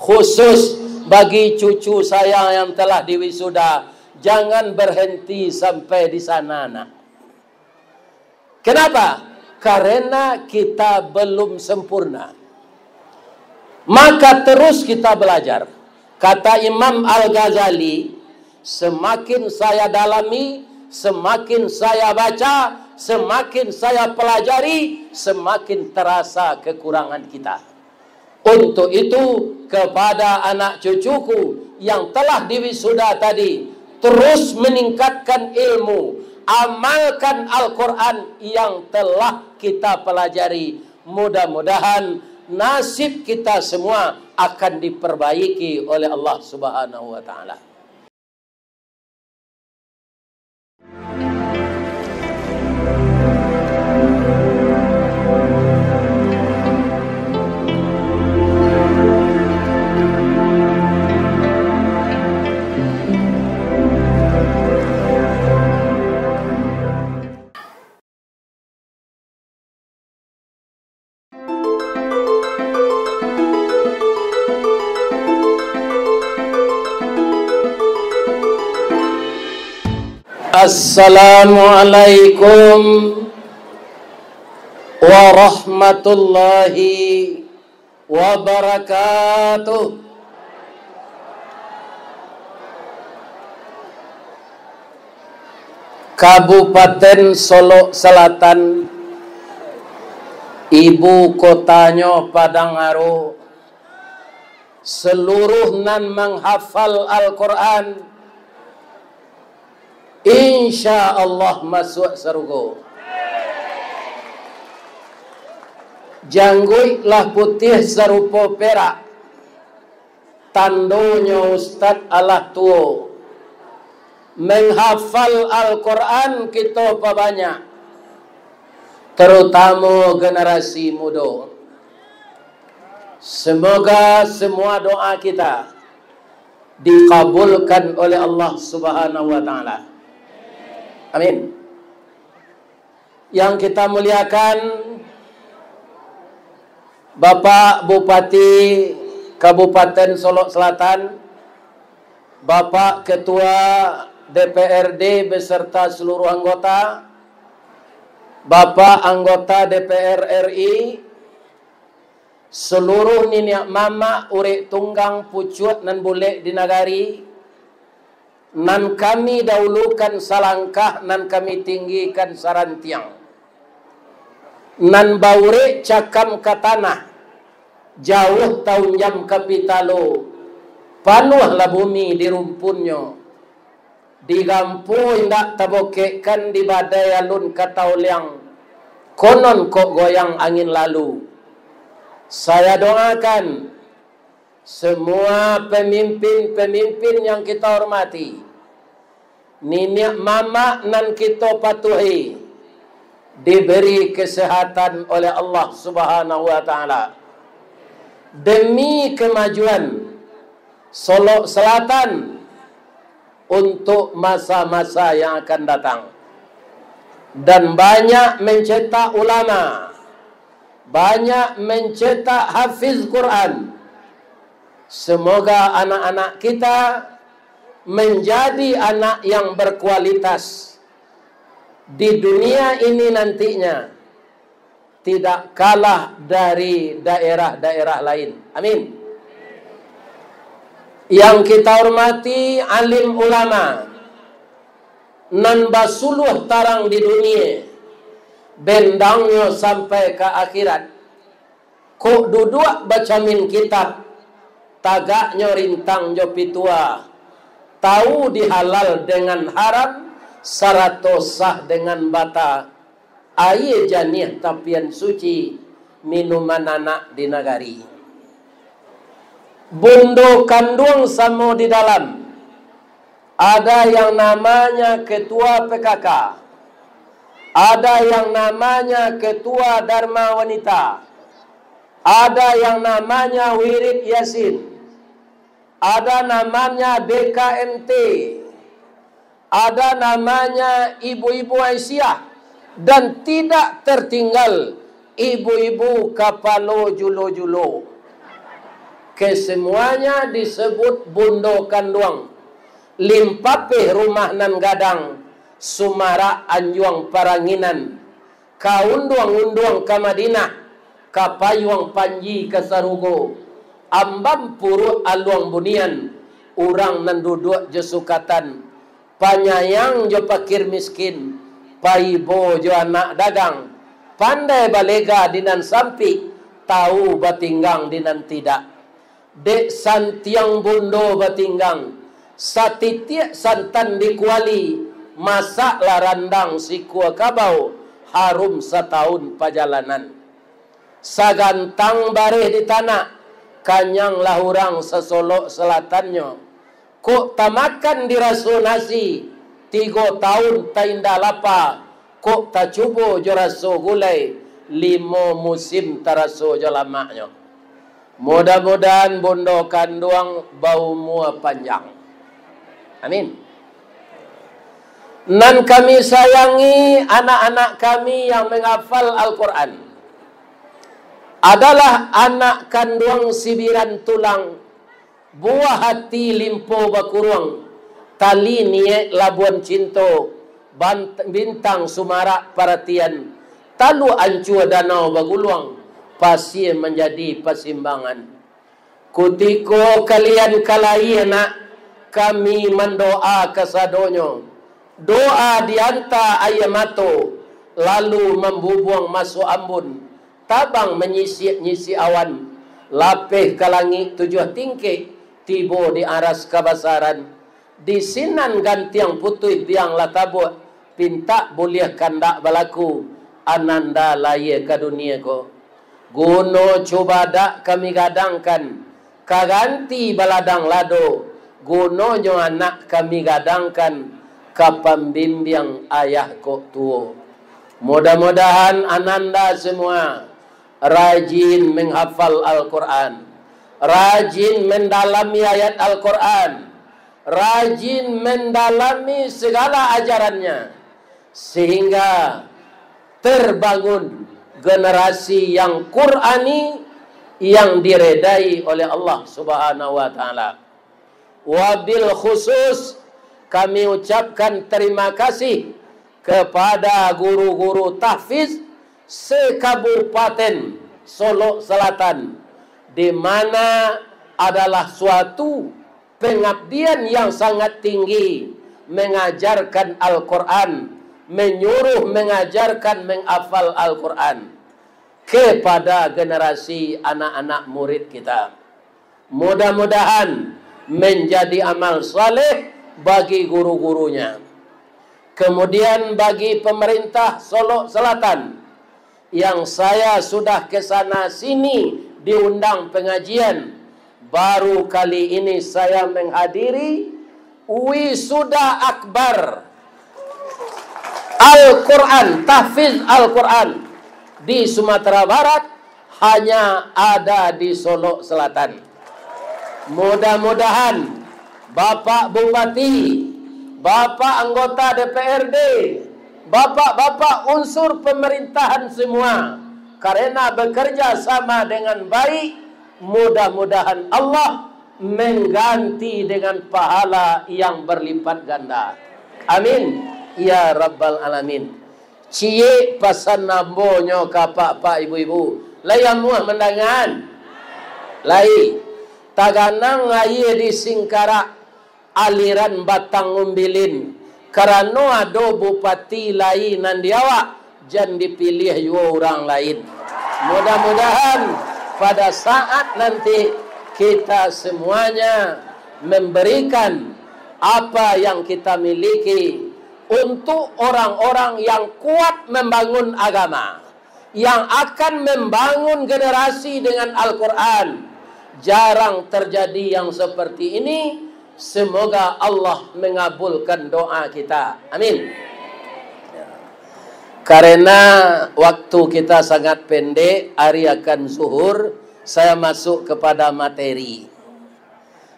Khusus bagi cucu saya yang telah diwisuda, jangan berhenti sampai di sana, nak. Kenapa? Karena kita belum sempurna. Maka terus kita belajar. Kata Imam Al-Ghazali, semakin saya dalami, semakin saya baca, semakin saya pelajari, semakin terasa kekurangan kita. Untuk itu, kepada anak cucuku yang telah diwisuda tadi, terus meningkatkan ilmu, amalkan Al-Quran yang telah kita pelajari. Mudah-mudahan nasib kita semua akan diperbaiki oleh Allah Subhanahu wa taala. Assalamualaikum warahmatullahi wabarakatuh. Kabupaten Solo Selatan, ibu kotanya Padangaru, seluruh nan menghafal Al-Quran insya Allah masuk surga. Janggut lah putih serupa perak, tandonya Ustaz Allah tua. Menghafal Al-Quran kita banyak, terutama generasi muda. Semoga semua doa kita dikabulkan oleh Allah Subhanahu wa taala. Amin. Yang kita muliakan Bapak Bupati Kabupaten Solo Selatan, Bapak Ketua DPRD beserta seluruh anggota, Bapak anggota DPR RI, seluruh niniak mama urek tunggang pucut nan boleh di nagari, nan kami dahulukan salangkah, nan kami tinggikan sarantiang, nan baure cakam ke tanah, jauh tahun jam kapitalo, panuhlah bumi di rumpunnya, digampu indak tabokekkan di badai alun katauliang, konon kok goyang angin lalu. Saya doakan semua pemimpin-pemimpin yang kita hormati, niniak mama nan kita patuhi, diberi kesehatan oleh Allah Subhanahu wa taala demi kemajuan Solo Selatan untuk masa-masa yang akan datang, dan banyak mencetak ulama, banyak mencetak hafiz Quran. Semoga anak-anak kita menjadi anak yang berkualitas di dunia ini nantinya, tidak kalah dari daerah-daerah lain. Amin. Yang kita hormati alim ulama, nan basuluh tarang di dunia, bendangnya sampai ke akhirat. Kok duduk baca min kitab, tagaknya rintang jopi tua, tahu dihalal dengan haram, sarato sah dengan bata, air janih tapian suci, minuman anak di nagari. Bundo kandung sama di dalam, ada yang namanya ketua PKK, ada yang namanya ketua Dharma Wanita, ada yang namanya Wirid Yasin, ada namanya BKMT, ada namanya ibu-ibu Aisyah, dan tidak tertinggal ibu-ibu kapalo julo-julo. Kesemuanya disebut bundo kanduang. Limpapeh rumah nan gadang, sumara anjuang paranginan. Kaunduang-unduang ka Madinah, kapayuang panji ka Sarugo. Ambam puru aluang bunian, urang nan duduk jesukatan. Panyayang jo pakir miskin, paibo jo anak dagang. Pandai balega dinan sampi, tahu batinggang dinan tidak. Dek santiang bundo batinggang, satitiak santan dikuali, masak larandang si kua kabau, harum setahun perjalanan. Sagantang bareh di tanah, kanyang lahurang sesolok selatannya. Kok tamakan diraso nasi, 3 tahun ta indah lapa. Kok ta cubo jo raso gulai, 5 musim taraso jo lamaknya. Mudah-mudahan bondo kanduang bau mua panjang. Amin. Nan kami sayangi anak-anak kami yang menghafal Al-Quran adalah anak kanduang sibiran tulang, buah hati limpo bakuruang, tali niek labuan cinto, bintang sumara paratian, talu ancua danau baguluang, pasir menjadi pasimbangan. Kutiko kalian kalai anak, kami mendoa kesadonyo. Doa dianta ayamato, lalu membubuang masuk ambun, tabang menyisi awan, lapeh ke langit 7 tingkik, tibo di aras kabasaran, di sinan gantiang putih tiang latabut, pinta boleh kandak balaku, ananda laya ke dunia ko. Guno coba dak kami gadangkan, kaganti baladang lado, guno nyo anak kami gadangkan, kapambimbiang ayah kok tuo. Mudah-mudahan ananda semua rajin menghafal Al-Quran, rajin mendalami ayat Al-Quran, rajin mendalami segala ajarannya, sehingga terbangun generasi yang Qurani, yang diredai oleh Allah Subhanahu wa taala. Wabil khusus kami ucapkan terima kasih kepada guru-guru tahfiz se-Kabupaten Solo Selatan, di mana adalah suatu pengabdian yang sangat tinggi mengajarkan Al-Quran, menyuruh mengajarkan menghafal Al-Quran kepada generasi anak-anak murid kita. Mudah-mudahan menjadi amal saleh bagi guru-gurunya. Kemudian bagi pemerintah Solo Selatan, yang saya sudah ke sana sini diundang pengajian, baru kali ini saya menghadiri wisuda akbar Al-Quran, tahfiz Al-Quran di Sumatera Barat, hanya ada di Solo Selatan. Mudah-mudahan Bapak Bupati, Bapak anggota DPRD, Bapak-bapak unsur pemerintahan semua, karena bekerja sama dengan baik, mudah-mudahan Allah mengganti dengan pahala yang berlipat ganda. Amin ya rabbal alamin. Cie pasan nambonyo kapak pak ibu-ibu, layam muah mendangan lai taganang ngaye di Singkarak aliran batang umbilin, karena ado bupati lain nan diawak, jangan dipilih juga orang lain. Mudah-mudahan pada saat nanti kita semuanya memberikan apa yang kita miliki untuk orang-orang yang kuat membangun agama, yang akan membangun generasi dengan Al-Quran. Jarang terjadi yang seperti ini. Semoga Allah mengabulkan doa kita. Amin. Karena waktu kita sangat pendek, hari akan zuhur, saya masuk kepada materi.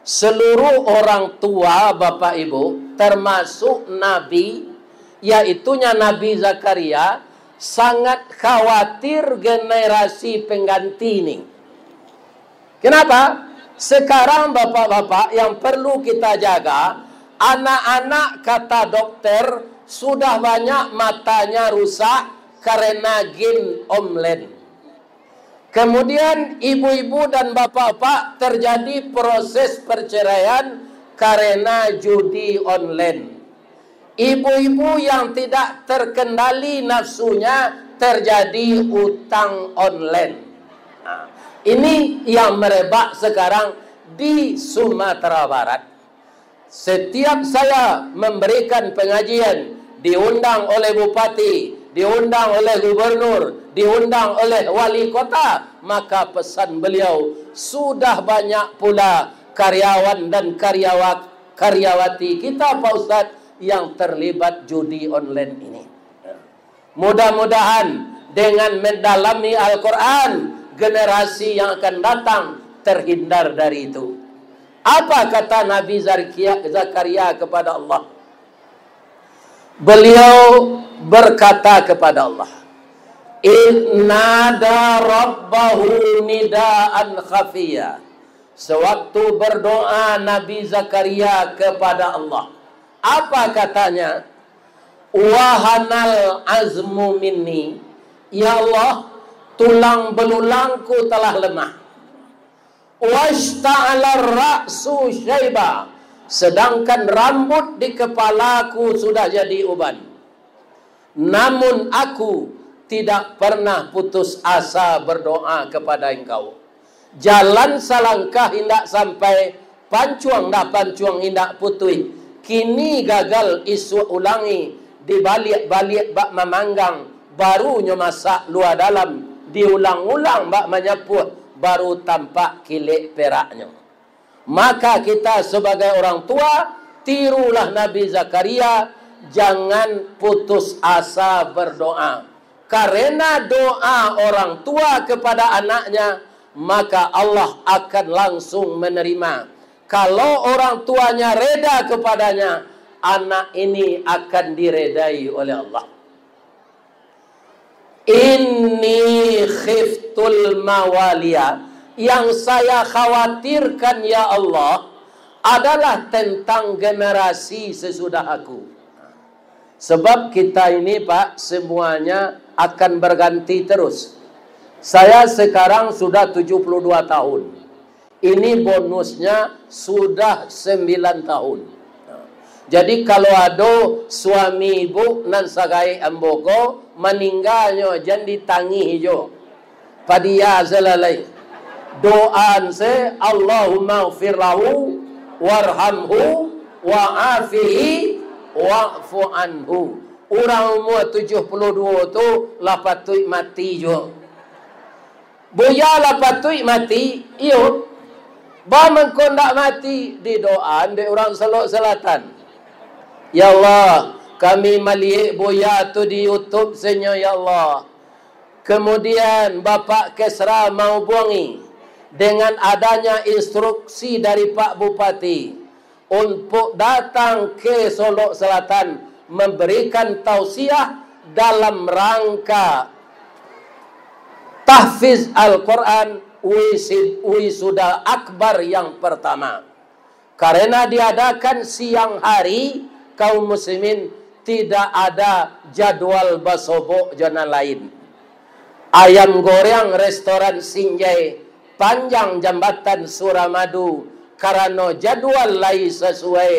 Seluruh orang tua Bapak Ibu, termasuk Nabi, yaitunya Nabi Zakaria, sangat khawatir generasi pengganti ini. Kenapa? Sekarang bapak-bapak yang perlu kita jaga, anak-anak kata dokter sudah banyak matanya rusak karena game online. Kemudian ibu-ibu dan bapak-bapak terjadi proses perceraian karena judi online. Ibu-ibu yang tidak terkendali nafsunya terjadi utang online. Nah, ini yang merebak sekarang di Sumatera Barat. Setiap saya memberikan pengajian, diundang oleh bupati, diundang oleh gubernur, diundang oleh wali kota, maka pesan beliau, sudah banyak pula karyawan dan karyawati kita Pak Ustadz yang terlibat judi online ini. Mudah-mudahan dengan mendalami Al-Quran, generasi yang akan datang terhindar dari itu. Apa kata Nabi Zakaria kepada Allah? Beliau berkata kepada Allah, Innada rabbahu nidaan khafiyya. Sewaktu berdoa Nabi Zakaria kepada Allah, apa katanya? Wahanal azmu minni. Ya Allah, tulang belulangku telah lemah. Washta'ala ra'su syaiba. Sedangkan rambut di kepalaku sudah jadi uban. Namun aku tidak pernah putus asa berdoa kepada Engkau. Jalan salangkah hindak sampai, pancuang dah pancuang hindak putui. Kini gagal isu ulangi, dibalik-balik bak memanggang, barunya masak luar dalam, diulang-ulang bak menyepuh, baru tampak kilik peraknya. Maka kita sebagai orang tua, tirulah Nabi Zakaria, jangan putus asa berdoa. Karena doa orang tua kepada anaknya, maka Allah akan langsung menerima. Kalau orang tuanya reda kepadanya, anak ini akan diredai oleh Allah. Inni khiftul mawaliya. Yang saya khawatirkan ya Allah adalah tentang generasi sesudah aku. Sebab kita ini Pak, semuanya akan berganti terus. Saya sekarang sudah 72 tahun. Ini bonusnya sudah 9 tahun. Jadi kalau ada suami ibu nan sagai ambogo meninggalnya jangan ditangi jo. Padia zalalai. Doaan se Allahumma ighfir lahu warhamhu wa'afihi wa'fu anhu. Orang umur 72 tu lah patut mati jo. Buya lah patut mati, iyo. Ba mengkondak mati di doaan di orang Selok Selatan. Ya Allah, kami melihat buya tu di YouTube senya ya Allah. Kemudian Bapak Kesra mau buangi dengan adanya instruksi dari Pak Bupati untuk datang ke Selok Selatan memberikan tausiah dalam rangka tahfiz Al-Quran wisuda akbar yang pertama. Karena diadakan siang hari, kaum muslimin tidak ada jadwal basobok jana lain. Ayam goreng restoran Sinjai panjang jambatan Suramadu karena jadwal lain sesuai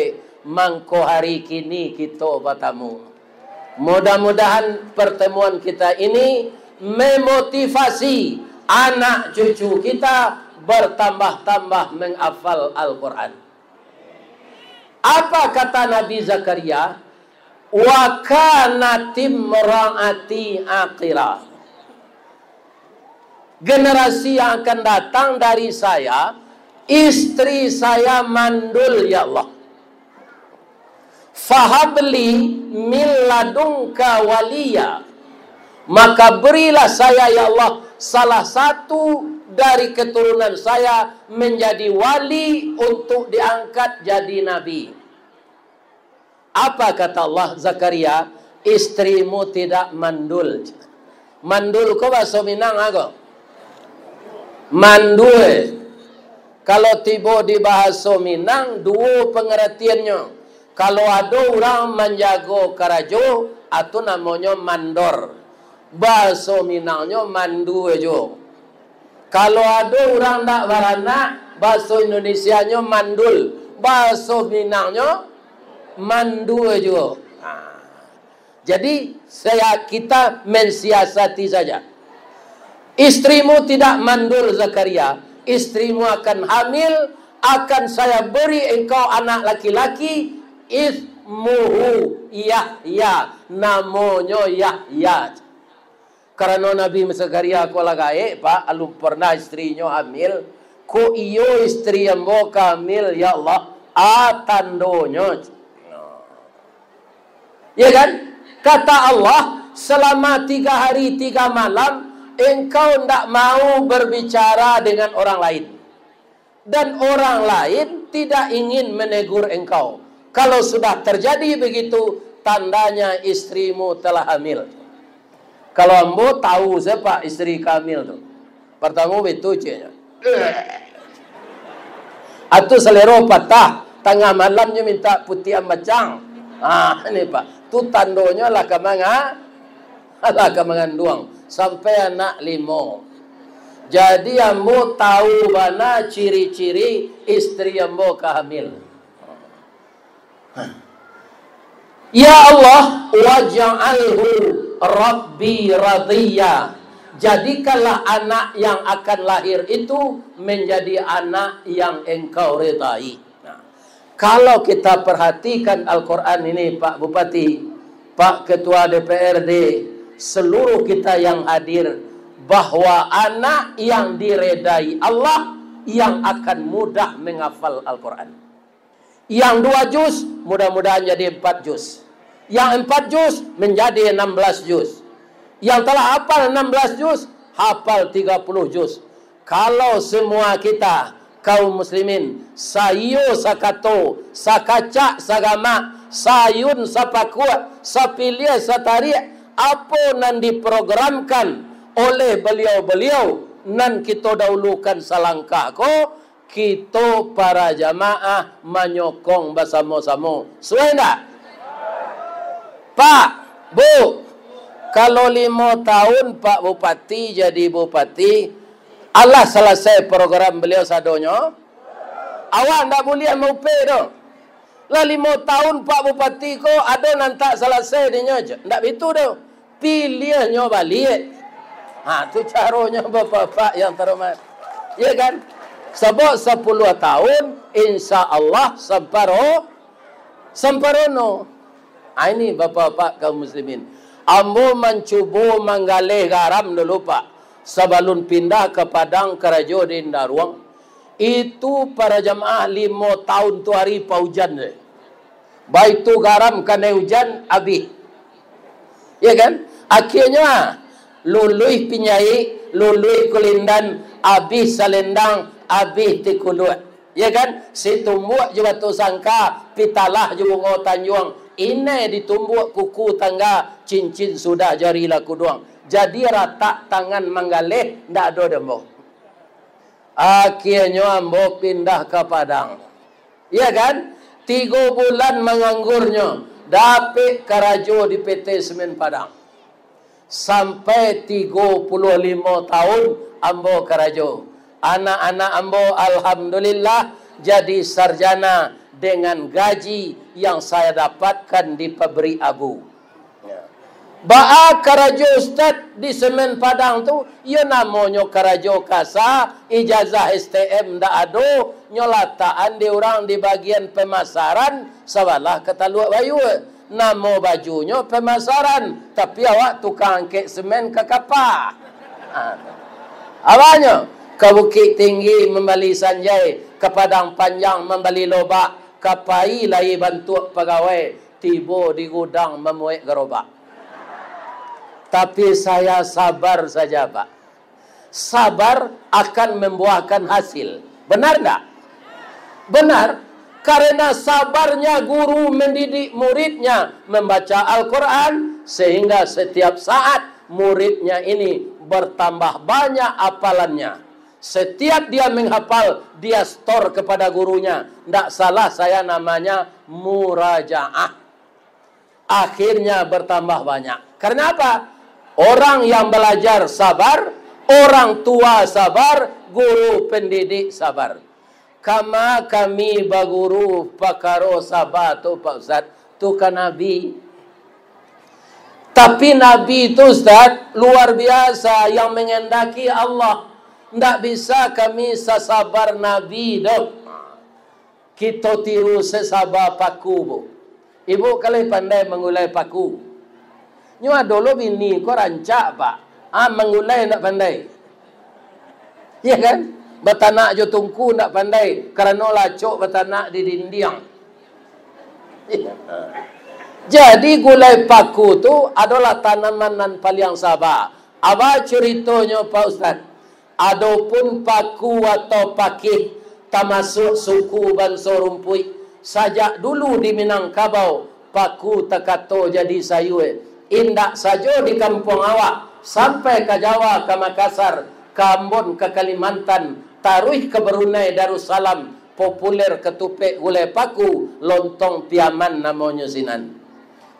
mangko hari kini kita bertemu. Mudah-mudahan pertemuan kita ini memotivasi anak cucu kita bertambah-tambah menghafal Al-Quran. Apa kata Nabi Zakaria? Wa kanatim ra'ati akhirah. Generasi yang akan datang dari saya, istri saya mandul ya Allah. Fahabli min ladunka waliya. Maka berilah saya ya Allah salah satu dari keturunan saya menjadi wali untuk diangkat jadi nabi. Apa kata Allah Zakaria? Istrimu tidak mandul. Mandul ko bahasa Minang ago? Mandul. Kalau tiba di bahasa Minang, dua pengertiannya. Kalau ada orang menjaga karajo, itu namanya mandor. Bahasa Minangnya mandu aja. Kalau ada orang tak beranak, bahasa Indonesianya mandul. Bahasa Minangnya mandu aja. Jadi kita mensiasati saja. Istrimu tidak mandul Zakaria. Istrimu akan hamil, akan saya beri engkau anak laki-laki, ismuhu Yahya, namanya Yahya. Karena Nabi Zakaria ko lagae, Pak, alum pernah istrinya hamil, ko iyo istri yang mau hamil, ya Allah, atandonya. Ya kan? Kata Allah, selama 3 hari 3 malam, engkau tidak mau berbicara dengan orang lain. Dan orang lain tidak ingin menegur engkau. Kalau sudah terjadi begitu, tandanya istrimu telah hamil. Kalau ambo tahu siapa istri hamil tu. Pertama itu cenya. Atau selero patah, tengah malamnya minta putih macang. Ini Pak. Tu tandonya lah kamangan duang. Sampai anak 5. Jadi ambo tahu mana ciri-ciri istri ambo kehamil. Ya Allah, waj'alhu Rabbi radhiya. Jadikanlah anak yang akan lahir itu menjadi anak yang engkau ridai. Kalau kita perhatikan Al-Quran ini, Pak Bupati, Pak Ketua DPRD, seluruh kita yang hadir, bahwa anak yang diredai Allah yang akan mudah menghafal Al-Quran. Yang 2 juz, mudah-mudahan jadi 4 juz. Yang 4 juz menjadi 16 juz. Yang telah hafal 16 juz, hafal 30 juz. Kalau semua kita kaum muslimin sayo sakato sakacak sagama sayun sapakuat sapilia sataria apa nan diprogramkan oleh beliau-beliau nan kita dahulukan salangkah ko kita para jamaah menyokong bersama-sama. Suai tak? Pak, Bu, kalau 5 tahun Pak Bupati jadi Bupati, Allah selesai program beliau sadonya. Awak tak boleh maupe tu. Lah 5 tahun Pak Bupati ko ada nantak selesai dia je. Tak begitu tu. Pilihnya balik. Tu caranya bapak-bapak yang terhormat. Ya kan? Sebab 10 tahun insya-Allah sempurna. Ini bapak-bapak kaum muslimin. Ambo mencuba menggalih garam dulu Pak. Sebelum pindah ke Padang Karajo di Indaruang, itu para jamaah 5 tahun tu hari paujan je. Baik tu garam kena hujan habis. Ya kan? Akhirnya lului pinyai, lului kulindan, habis salendang, habis tikulut. Ya kan? Situmbuk juga tu sangka, pitalah juga Tanjuang. Ini ditumbuk kuku tangga, cincin sudah jari laku doang. Jadi rata tangan menggalih, tidak ada dembo. Akhirnya ambo pindah ke Padang. Ya kan? 3 bulan menganggurnya. Dapat karajo di PT Semen Padang. Sampai 35 tahun ambo karajo. Anak-anak ambo alhamdulillah jadi sarjana dengan gaji yang saya dapatkan di pabrik abu. Ba'a karajo Ustaz di Semen Padang tu, ia namanya karajo kasa, ijazah STM ndak ada, nyolataan di orang di bagian pemasaran, sabalah kata luak bayu. Nama bajunya pemasaran, tapi awak tukang angkit semen ke kapal. Awaknya ke Bukit Tinggi membeli sanjai, ke Padang Panjang membeli lobak, ke Pai lai bantu pegawai, tiba di gudang memuik gerobak. Tapi saya sabar saja Pak. Sabar akan membuahkan hasil. Benar tak? Benar. Karena sabarnya guru mendidik muridnya membaca Al-Quran, sehingga setiap saat muridnya ini bertambah banyak hafalannya. Setiap dia menghafal, dia store kepada gurunya. Tidak salah saya namanya murajaah. Akhirnya bertambah banyak. Karena apa? Orang yang belajar sabar, orang tua sabar, guru pendidik sabar. Kama kami baguru pakaro sabar tu Pak Ustaz, tu kan Nabi. Tapi Nabi itu Ustaz luar biasa yang mengendaki Allah. Tidak bisa kami sesabar Nabi dok. Kita tiru sesabar paku bu. Ibu kalian pandai mengulai paku. Nyo dulu bini kau rancak pak. Mengulai nak pandai. Ya kan? Betanak jo tungku nak pandai. Kerana lacok betanak di dinding. Ya. Jadi gulai paku tu adalah tanaman paling sabar. Apa ceritanya Pak Ustaz? Adapun paku atau pakih termasuk suku bangsa rumpui. Sajak dulu di Minangkabau paku tekato jadi sayur. Indak saja di kampung awak sampai ke Jawa, ke Makassar, ke Ambon, ke Kalimantan, taruh ke Brunei Darussalam, populer ketupek gulai paku, lontong piaman namanya sinan.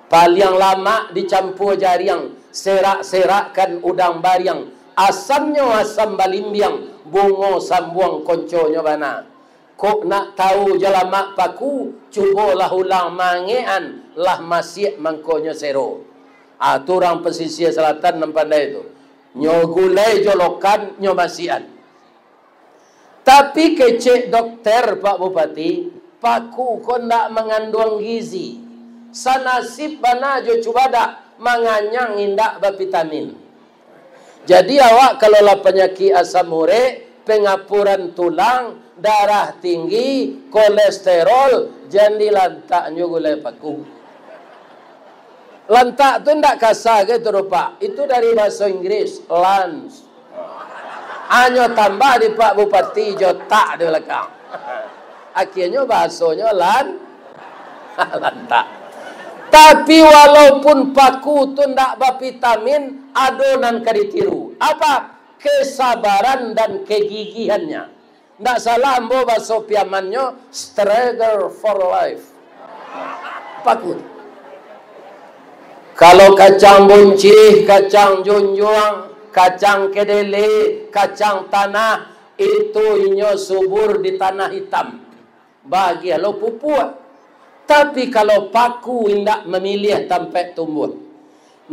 Paling lama dicampur jariang, serak-serakkan udang bariang, asamnya asam balimbiang, bungo sambuang konconya bana. Kok nak tahu jalamak paku, cubalah ulang mangean, lah masih mangkonya sero. Tu orang pesisir selatan nampandai itu. Nyo gulai jolokan, nyo masian. Tapi kecek dokter Pak Bupati, paku kau nak mengandung gizi. Sanasib bana jo cuba dak menganyang indak vitamin. Jadi awak kalau lah penyakit asam urat, pengapuran tulang, darah tinggi, kolesterol, jadi lantak nyo gulai paku. Lantak tu ndak kasar gitu rupa. Itu dari bahasa Inggris, lunch. Hanya tambah di Pak Bupati jotak di belakang. Akhirnya bahasanya lantak. Tapi walaupun paku tu ndak bervitamin, adonan kaditiru. Apa? Kesabaran dan kegigihannya. Ndak salah ambo bahasa piamannya, struggle for life. Paku. Kalau kacang buncih, kacang junjung, kacang kedele, kacang tanah, itu inyo subur di tanah hitam. Bagi lo pupuk. Tapi kalau paku indak memilih sampai tumbuh.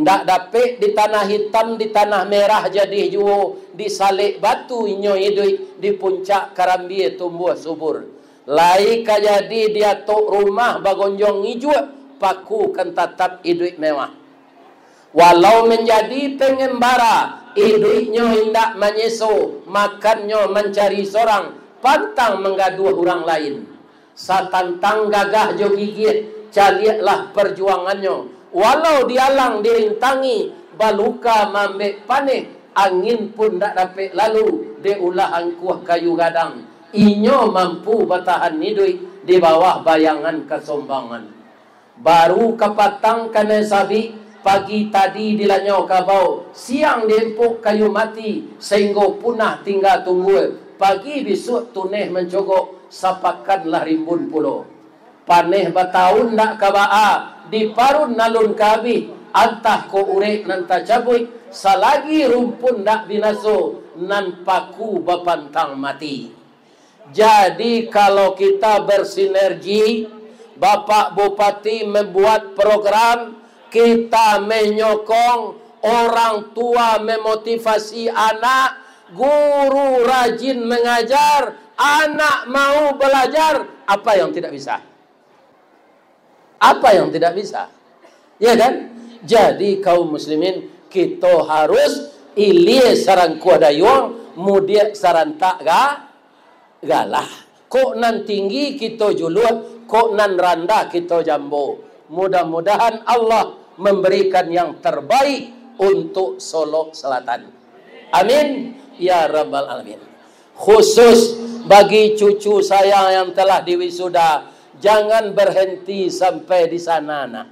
Ndak dapat di tanah hitam, di tanah merah jadi juo, di salik batu inyo hidup di puncak karambi tumbuh subur. Lai kajadi dia tok rumah bagonjong hijau. Paku kan tetap hidup mewah. Walau menjadi pengembara, hidupnya hendak menyeso, makannya mencari seorang, pantang menggaduh orang lain. Satantang gagah jo gigit, caliaklah perjuangannya. Walau dialang dirintangi, baluka mambek panik, angin pun tak dapat lalu, diulah angkuh kayu gadang. Inyo mampu bertahan hidup di bawah bayangan kesombangan. Baru kapatang kena sabi, pagi tadi dilanyo kabau, siang diempuk kayu mati, sehingga punah tinggal tunggu. Pagi besok tuneh mencogok, sapakanlah rimbun pulau. Paneh batahun nak kabaa, di parun nalun kabi, antah ko urek nan cabui, salagi rumpun nak binaso, nan paku bapantang mati. Jadi kalau kita bersinergi, Bapak Bupati membuat program, kita menyokong, orang tua memotivasi anak, guru rajin mengajar, anak mau belajar. Apa yang tidak bisa? Apa yang tidak bisa? Ya kan? Jadi kaum muslimin, kita harus ilie sarang kuadayong, mudia sarang tak galah. Kok nan tinggi kita juluh, kok nan rendah kita jambo. Mudah-mudahan Allah memberikan yang terbaik untuk Solo Selatan. Amin ya rabbal alamin. Khusus bagi cucu saya yang telah diwisuda, jangan berhenti sampai di sana nak.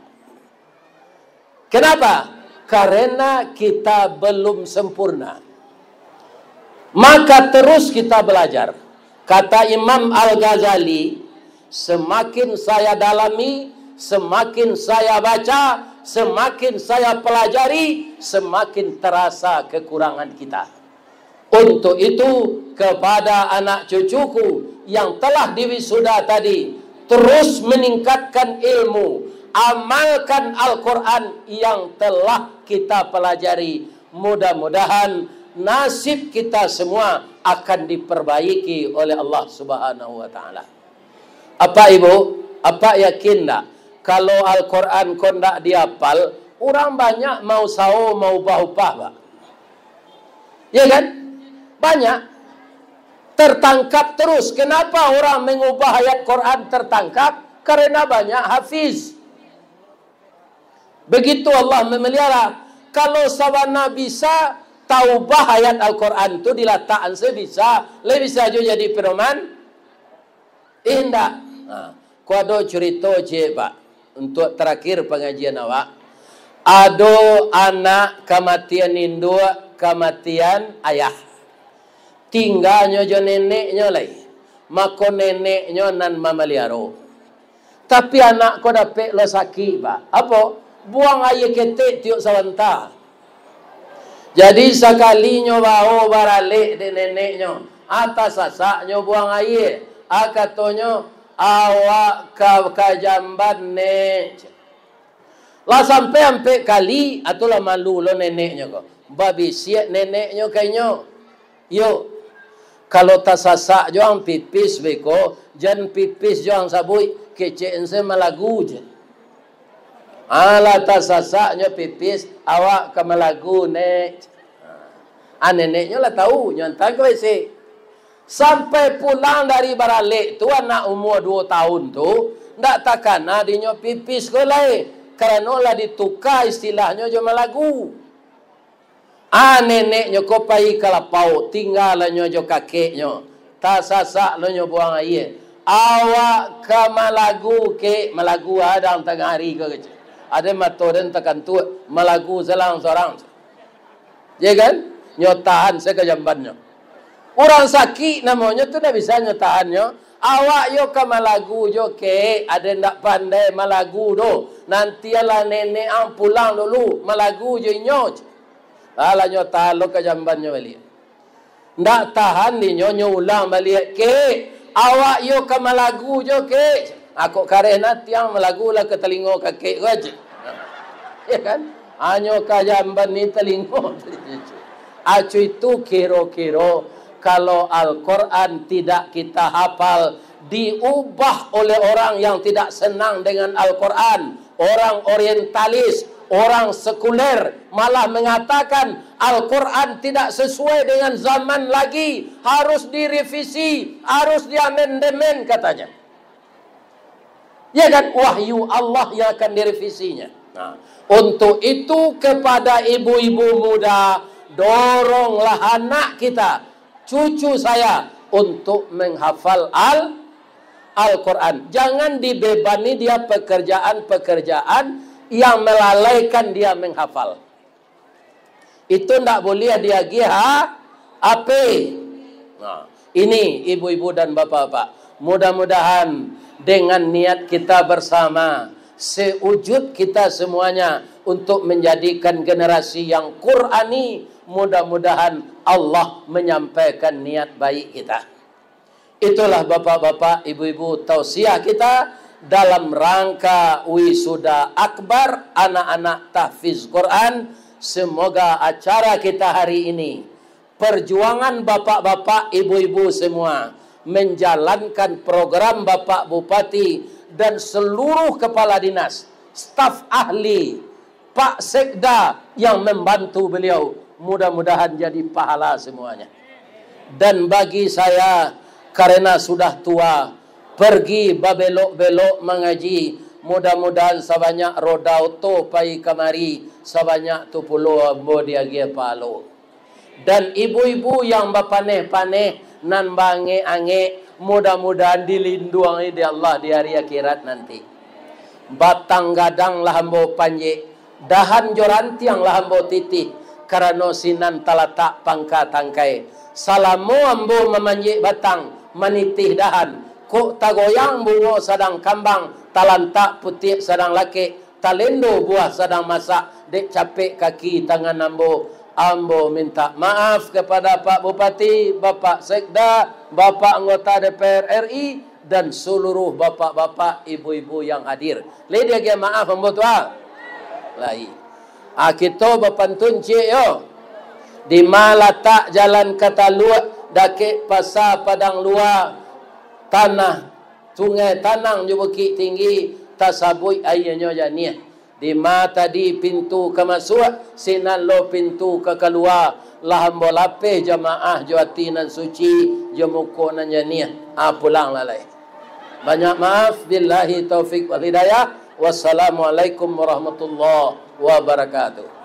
Kenapa? Karena kita belum sempurna. Maka terus kita belajar. Kata Imam Al-Ghazali, semakin saya dalami, semakin saya baca, semakin saya pelajari, semakin terasa kekurangan kita. Untuk itu, kepada anak cucuku yang telah diwisuda tadi, terus meningkatkan ilmu, amalkan Al-Quran yang telah kita pelajari. Mudah-mudahan nasib kita semua akan diperbaiki oleh Allah Subhanahu wa taala. Apa Ibu? Apa yakin tak? Kalau Al-Quran kau tak dihafal, orang banyak mau sawo, mau upah-upah, Pak. Ya kan? Banyak. Tertangkap terus. Kenapa orang mengubah ayat Quran tertangkap? Karena banyak hafiz. Begitu Allah memelihara. Kalau sawana bisa taubah ayat Al-Quran itu diletakkan sebisa, lebih bisa juga jadi pedoman. Indah. Ku ada cerita je, Pak. Untuk terakhir pengajian awak. Ada anak kematian induk, kematian ayah. Tinggalnya jo neneknya lagi. Maka neneknya nan mamaliaro. Tapi anak ko dapat lo sakit, Pak. Apa? Buang air ketek tiuk sawanta. Jadi sekalinya bawa baralik di neneknya, atas sasaknya buang air. Katanya, awak ke jamban nek. Lah sampai kali, atulah malu lo neneknya kok. Babi siap neneknya kayaknya. Yuk, kalau tak sasak joang pipis beko, jangan pipis joang sabui, kecek ense malagu je. Alah tak sasaknya pipis, awak ke malagu nek. Neneknya lah tahu, nyontak ke WC. Sampai pulang dari baralik tu, anak umur 2 tahun tu, ndak takkan adinyo pipis ke lain. Kerana lah ditukar istilahnya je malagu. Neneknya ko pai kalapau, tinggal nyo jo kakeknya. Tak sasak lo nyo buang air. Awak ke malagu ke, malagu ada tengah hari ke kecil. Ada matoden tekan tu, malagu selang seorang. Ya kan? Nyotahan saya ke jambannya. Orang sakit namanya tu dah bisa nyotahannya. Awak yo ke malagu jo ke, ada ndak pandai malagu do. Nanti ala nenek ang pulang dulu, malagu jo nyoj. Ala nyotahan lo ke jambannya balik. Ndak tahan ni nyo ulang balik ke. Awak yo ke malagu jo ke. Aku kareh nanti yang malagu lah ke telingo kakek ko aje. Ya kan? Anyo ke jamban ni telingo. Acu itu kira-kira kalau Al-Quran tidak kita hafal, diubah oleh orang yang tidak senang dengan Al-Quran, orang orientalis, orang sekuler, malah mengatakan Al-Quran tidak sesuai dengan zaman lagi, harus direvisi, harus diamandemen katanya. Ya kan, wahyu Allah yang akan direvisinya. Nah, untuk itu kepada ibu-ibu muda, doronglah anak kita, cucu saya, untuk menghafal Al-Quran. Jangan dibebani dia pekerjaan-pekerjaan yang melalaikan dia menghafal. Itu tidak boleh dia apa? Nah, ini ibu-ibu dan bapak-bapak. Mudah-mudahan dengan niat kita bersama, sewujud kita semuanya untuk menjadikan generasi yang Qurani, mudah-mudahan Allah menyampaikan niat baik kita. Itulah bapak-bapak, ibu-ibu, tausiah kita dalam rangka wisuda akbar anak-anak tahfiz Quran. Semoga acara kita hari ini, perjuangan bapak-bapak, ibu-ibu semua, menjalankan program Bapak Bupati dan seluruh kepala dinas, staf ahli, Pak Sekda yang membantu beliau, mudah-mudahan jadi pahala semuanya. Dan bagi saya, karena sudah tua, pergi babelok-belok mengaji, mudah-mudahan sebanyak roda auto pai kamari, sebanyak tu puluh ambo dia gia palo. Dan ibu-ibu yang bapaneh-paneh nan bange-ange, mudah-mudahan dilindungi di Allah di hari akhirat nanti. Batang gadang lah ambo panje, dahan jorantiang lah ambo titih, karena sinan talatak pangka tangkai. Salamu ambo memanjik batang, manitih dahan. Kok tagoyang bungo sadang kambang, talantak putih sadang laki, talendo buah sadang masak, dek capek kaki tangan ambo. Ambo minta maaf kepada Pak Bupati, Bapak Sekda, Bapak anggota DPR RI, dan seluruh bapak-bapak, ibu-ibu yang hadir. Lihat dia maaf ambo tua. Lai. Kita berpantun cik yo. Di malatak jalan kata luar, dakik pasar padang luar, tanah, sungai tanang di bukit tinggi, tasabui ayahnya janiah. Di mata di pintu ke masuk, sinan lo pintu ke keluar. Lahambo lapeh jamaah juati nan suci, jemuko nan janiah. Pulang lalai. Banyak maaf. Billahi taufiq wal hidayah. Wassalamualaikum warahmatullahi wabarakatuh.